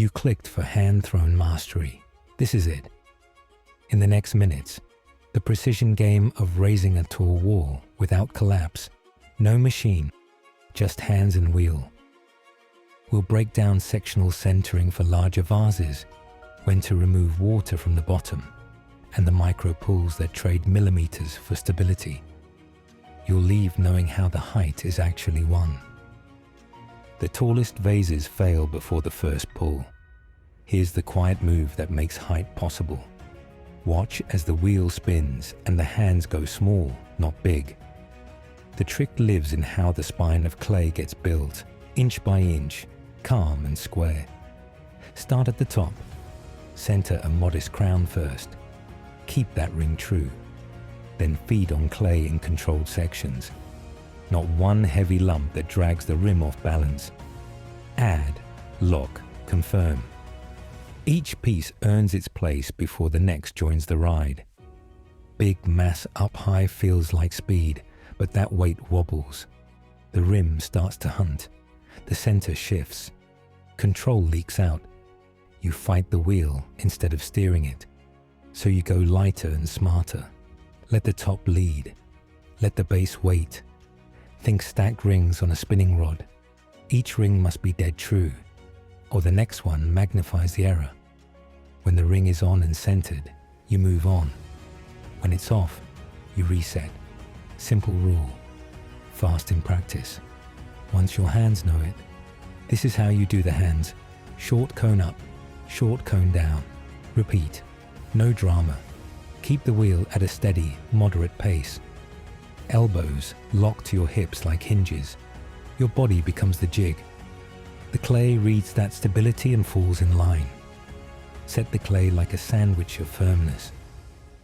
You clicked for hand-thrown mastery. This is it. In the next minutes, the precision game of raising a tall wall without collapse. No machine, just hands and wheel. We'll break down sectional centering for larger vases, when to remove water from the bottom, and the micro pulls that trade millimeters for stability. You'll leave knowing how the height is actually won. The tallest vases fail before the first pull. Here's the quiet move that makes height possible. Watch as the wheel spins and the hands go small, not big. The trick lives in how the spine of clay gets built, inch by inch, calm and square. Start at the top. Center a modest crown first. Keep that ring true. Then feed on clay in controlled sections. Not one heavy lump that drags the rim off balance. Add, lock, confirm. Each piece earns its place before the next joins the ride. Big mass up high feels like speed, but that weight wobbles. The rim starts to hunt. The center shifts. Control leaks out. You fight the wheel instead of steering it. So you go lighter and smarter. Let the top lead. Let the base wait. Think stacked rings on a spinning rod. Each ring must be dead true, or the next one magnifies the error. When the ring is on and centered, you move on. When it's off, you reset. Simple rule. Fast in practice. Once your hands know it, this is how you do the hands. Short cone up, short cone down. Repeat. No drama. Keep the wheel at a steady, moderate pace. Elbows lock to your hips like hinges. Your body becomes the jig. The clay reads that stability and falls in line. Set the clay like a sandwich of firmness.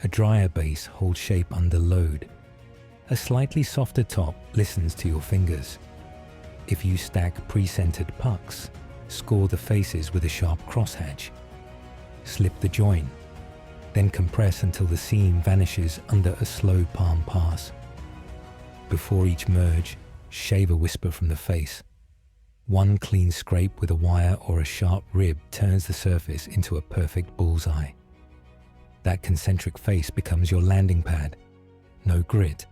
A drier base holds shape under load. A slightly softer top listens to your fingers. If you stack pre-centered pucks, score the faces with a sharp crosshatch. Slip the join, then compress until the seam vanishes under a slow palm pass. Before each merge, shave a whisper from the face. One clean scrape with a wire or a sharp rib turns the surface into a perfect bullseye. That concentric face becomes your landing pad. No grit,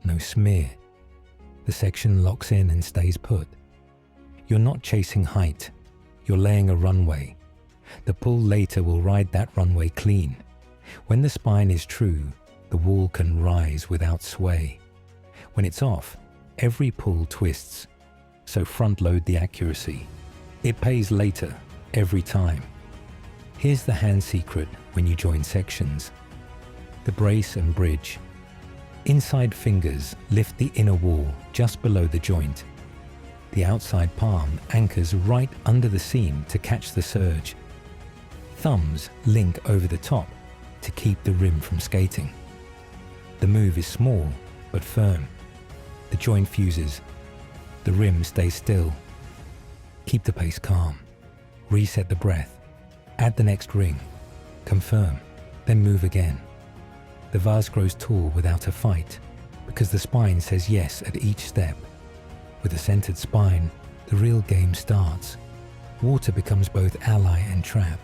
no smear. The section locks in and stays put. You're not chasing height. You're laying a runway. The pull later will ride that runway clean. When the spine is true, the wall can rise without sway. When it's off, every pull twists. So front load the accuracy. It pays later, every time. Here's the hand secret when you join sections. The brace and bridge. Inside fingers lift the inner wall just below the joint. The outside palm anchors right under the seam to catch the surge. Thumbs link over the top to keep the rim from skating. The move is small but firm. The joint fuses. The rim stays still. Keep the pace calm. Reset the breath. Add the next ring. Confirm. Then move again. The vase grows tall without a fight because the spine says yes at each step. With a centered spine, the real game starts. Water becomes both ally and trap.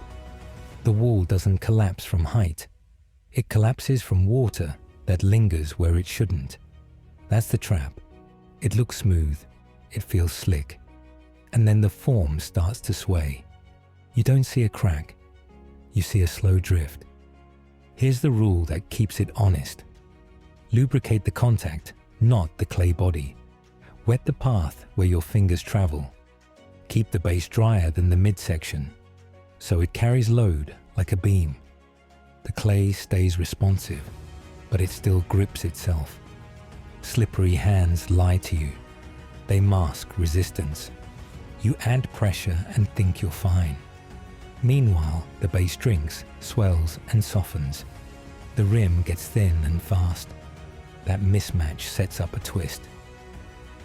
The wall doesn't collapse from height. It collapses from water that lingers where it shouldn't. That's the trap. It looks smooth. It feels slick. And then the form starts to sway. You don't see a crack. You see a slow drift. Here's the rule that keeps it honest. Lubricate the contact, not the clay body. Wet the path where your fingers travel. Keep the base drier than the midsection, so it carries load like a beam. The clay stays responsive, but it still grips itself. Slippery hands lie to you. They mask resistance. You add pressure and think you're fine. Meanwhile, the base drinks, swells and softens. The rim gets thin and fast. That mismatch sets up a twist.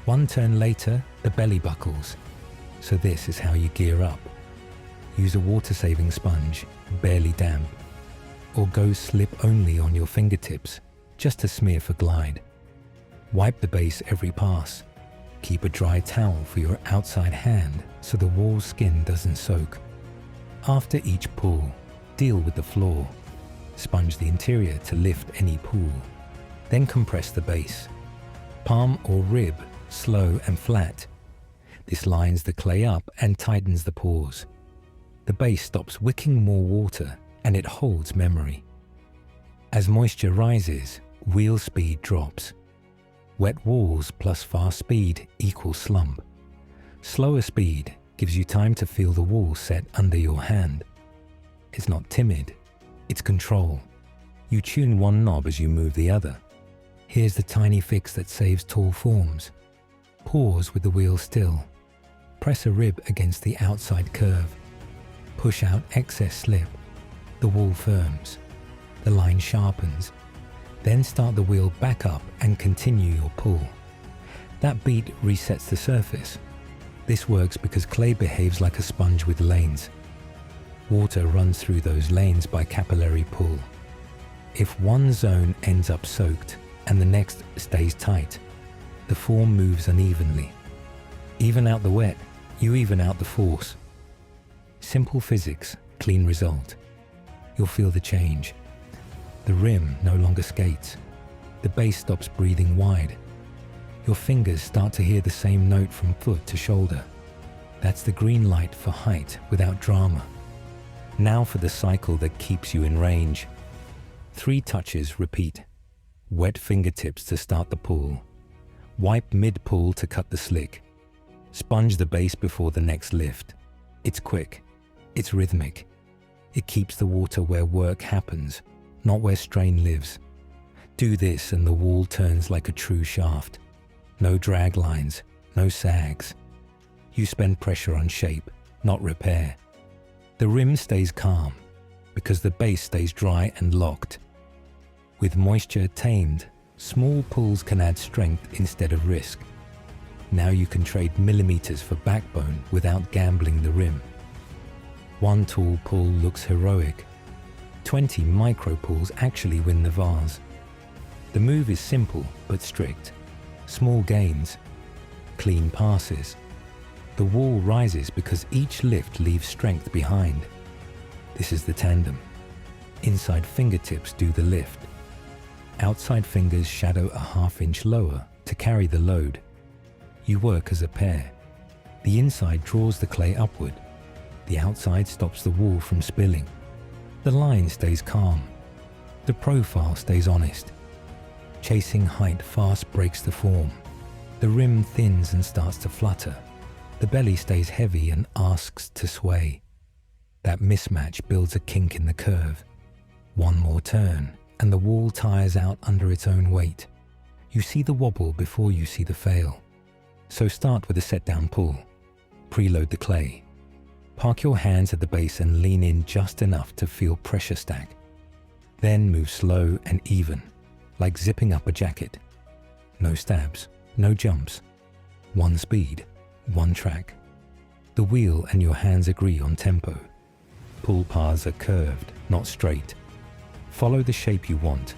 One turn later, the belly buckles. So this is how you gear up. Use a water-saving sponge, barely damp. Or go slip only on your fingertips, just a smear for glide. Wipe the base every pass. Keep a dry towel for your outside hand so the wall skin doesn't soak. After each pull, deal with the floor. Sponge the interior to lift any pool. Then compress the base. Palm or rib, slow and flat. This lines the clay up and tightens the pores. The base stops wicking more water and it holds memory. As moisture rises, wheel speed drops. Wet walls plus fast speed equals slump. Slower speed gives you time to feel the wall set under your hand. It's not timid, it's control. You tune one knob as you move the other. Here's the tiny fix that saves tall forms. Pause with the wheel still. Press a rib against the outside curve. Push out excess slip. The wall firms. The line sharpens. Then start the wheel back up and continue your pull. That beat resets the surface. This works because clay behaves like a sponge with lanes. Water runs through those lanes by capillary pull. If one zone ends up soaked and the next stays tight, the form moves unevenly. Even out the wet, you even out the force. Simple physics, clean result. You'll feel the change. The rim no longer skates. The base stops breathing wide. Your fingers start to hear the same note from foot to shoulder. That's the green light for height without drama. Now for the cycle that keeps you in range. 3 touches, repeat. Wet fingertips to start the pull. Wipe mid-pull to cut the slick. Sponge the base before the next lift. It's quick. It's rhythmic. It keeps the water where work happens, not where strain lives. Do this and the wall turns like a true shaft. No drag lines, no sags. You spend pressure on shape, not repair. The rim stays calm because the base stays dry and locked. With moisture tamed, small pulls can add strength instead of risk. Now you can trade millimeters for backbone without gambling the rim. 1 tall pull looks heroic. 20 micro pulls actually win the vase. The move is simple but strict. Small gains, clean passes. The wall rises because each lift leaves strength behind. This is the tandem. Inside fingertips do the lift. Outside fingers shadow a ½ inch lower to carry the load. You work as a pair. The inside draws the clay upward. The outside stops the wall from spilling. The line stays calm. The profile stays honest. Chasing height fast breaks the form. The rim thins and starts to flutter. The belly stays heavy and asks to sway. That mismatch builds a kink in the curve. One more turn, and the wall tires out under its own weight. You see the wobble before you see the fail. So start with a set-down pull. Preload the clay. Park your hands at the base and lean in just enough to feel pressure stack. Then move slow and even, like zipping up a jacket. No stabs, no jumps. One speed, one track. The wheel and your hands agree on tempo. Pull paths are curved, not straight. Follow the shape you want.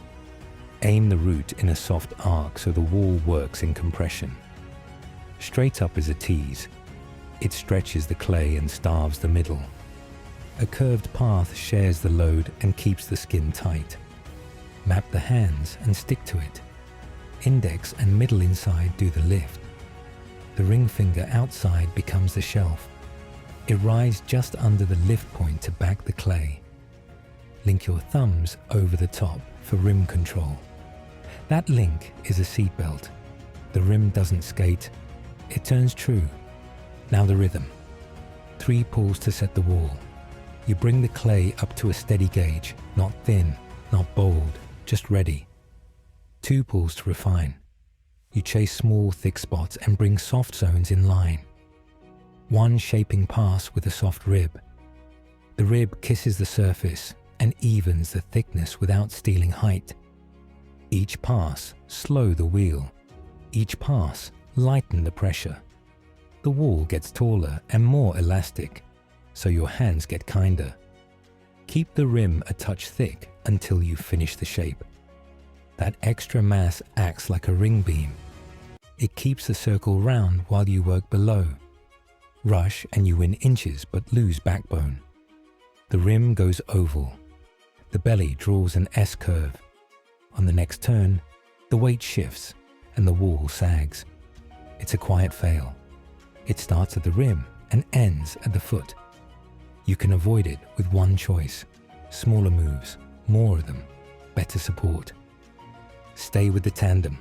Aim the root in a soft arc so the wall works in compression. Straight up is a tease. It stretches the clay and starves the middle. A curved path shares the load and keeps the skin tight. Map the hands and stick to it. Index and middle inside do the lift. The ring finger outside becomes the shelf. It rides just under the lift point to back the clay. Link your thumbs over the top for rim control. That link is a seatbelt. The rim doesn't skate, it turns true. Now the rhythm. 3 pulls to set the wall. You bring the clay up to a steady gauge, not thin, not bold, just ready. 2 pulls to refine. You chase small, thick spots and bring soft zones in line. 1 shaping pass with a soft rib. The rib kisses the surface and evens the thickness without stealing height. Each pass, slow the wheel. Each pass, lighten the pressure. The wall gets taller and more elastic, so your hands get kinder. Keep the rim a touch thick until you finish the shape. That extra mass acts like a ring beam. It keeps the circle round while you work below. Rush and you win inches but lose backbone. The rim goes oval. The belly draws an S-curve. On the next turn, the weight shifts and the wall sags. It's a quiet fail. It starts at the rim and ends at the foot. You can avoid it with one choice: smaller moves, more of them, better support. Stay with the tandem.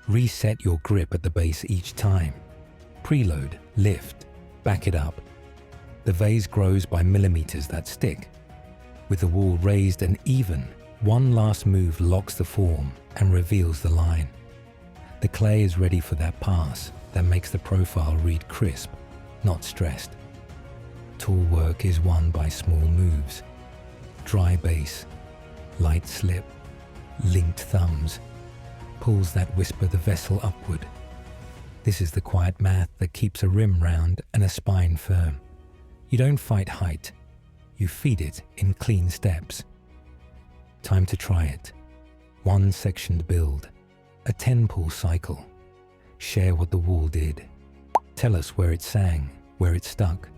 Reset your grip at the base each time. Preload, lift, back it up. The vase grows by millimeters that stick. With the wall raised and even, one last move locks the form and reveals the line. The clay is ready for that pass that makes the profile read crisp, not stressed. Tall work is won by small moves. Dry base, light slip, linked thumbs, pulls that whisper the vessel upward. This is the quiet math that keeps a rim round and a spine firm. You don't fight height, you feed it in clean steps. Time to try it. One sectioned build, a 10-pull cycle. Share what the wall did. Tell us where it sang, where it stuck.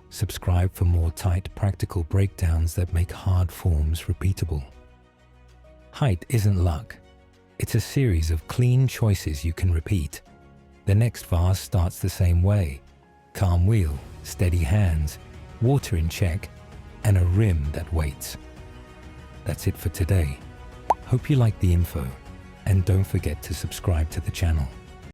Subscribe for more tight, practical breakdowns that make hard forms repeatable. Height isn't luck. It's a series of clean choices you can repeat. The next vase starts the same way. Calm wheel, steady hands, water in check, and a rim that waits. That's it for today. Hope you liked the info, and don't forget to subscribe to the channel.